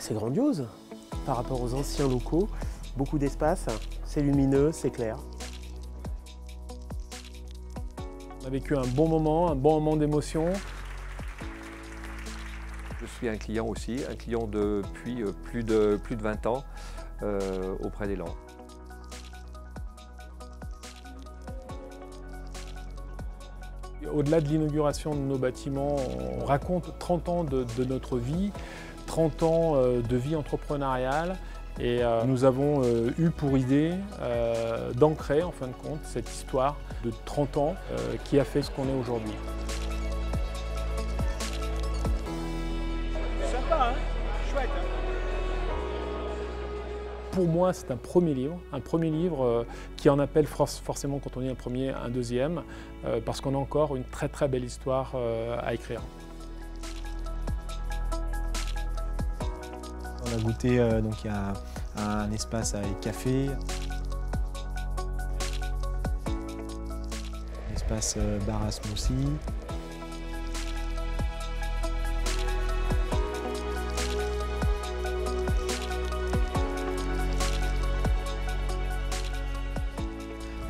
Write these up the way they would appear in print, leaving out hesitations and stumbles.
C'est grandiose par rapport aux anciens locaux. Beaucoup d'espace, c'est lumineux, c'est clair. On a vécu un bon moment d'émotion. Je suis un client aussi, un client depuis plus de 20 ans auprès d'Élan. Au-delà de l'inauguration de nos bâtiments, on raconte 30 ans de notre vie, 30 ans de vie entrepreneuriale. Et nous avons eu pour idée d'ancrer, en fin de compte, cette histoire de 30 ans qui a fait ce qu'on est aujourd'hui. Sympa, hein? Chouette, hein? Pour moi, c'est un premier livre qui en appelle forcément, quand on dit un premier, un deuxième, parce qu'on a encore une très très belle histoire à écrire. On a goûté, donc il y a un espace avec café, un espace bar à smoothie,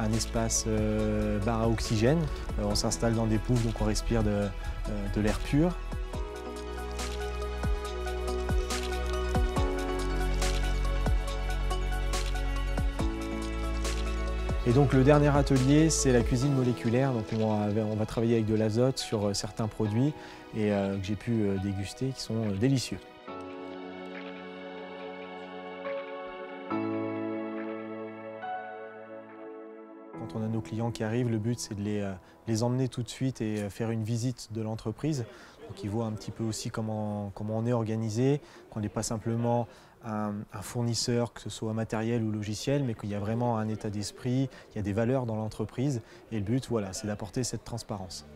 un espace bar à oxygène. On s'installe dans des poules, donc on respire de l'air pur. Et donc le dernier atelier, c'est la cuisine moléculaire. Donc on va travailler avec de l'azote sur certains produits et que j'ai pu déguster, qui sont délicieux. Quand on a nos clients qui arrivent, le but c'est de les emmener tout de suite et faire une visite de l'entreprise. Donc ils voient un petit peu aussi comment on est organisé, qu'on n'est pas simplement un fournisseur, que ce soit matériel ou logiciel, mais qu'il y a vraiment un état d'esprit, il y a des valeurs dans l'entreprise. Et le but, voilà, c'est d'apporter cette transparence.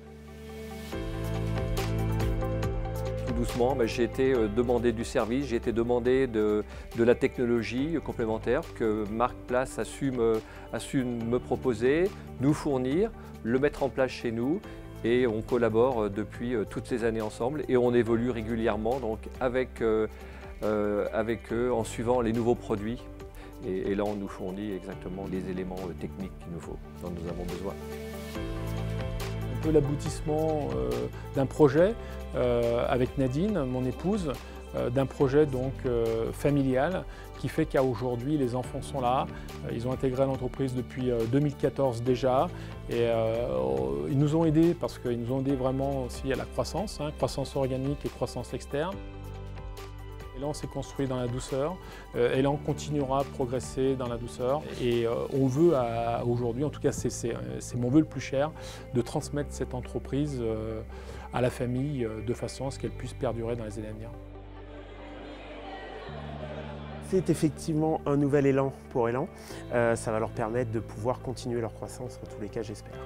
Tout doucement, j'ai été demandé du service, j'ai été demandé de la technologie complémentaire que Marc Place a su me proposer, nous fournir, le mettre en place chez nous. Et on collabore depuis toutes ces années ensemble et on évolue régulièrement donc avec eux en suivant les nouveaux produits. Et là, on nous fournit exactement les éléments techniques qu'il nous faut, dont nous avons besoin. Un peu l'aboutissement d'un projet avec Nadine, mon épouse, d'un projet donc familial qui fait qu'à aujourd'hui les enfants sont là. Ils ont intégré l'entreprise depuis 2014 déjà et ils nous ont aidés parce qu'ils nous ont aidés vraiment aussi à la croissance, croissance organique et croissance externe. Et là on s'est construit dans la douceur et là on continuera à progresser dans la douceur et on veut aujourd'hui, en tout cas c'est mon vœu le plus cher, de transmettre cette entreprise à la famille de façon à ce qu'elle puisse perdurer dans les années à venir. C'est effectivement un nouvel élan pour Élan. Ça va leur permettre de pouvoir continuer leur croissance, en tous les cas j'espère.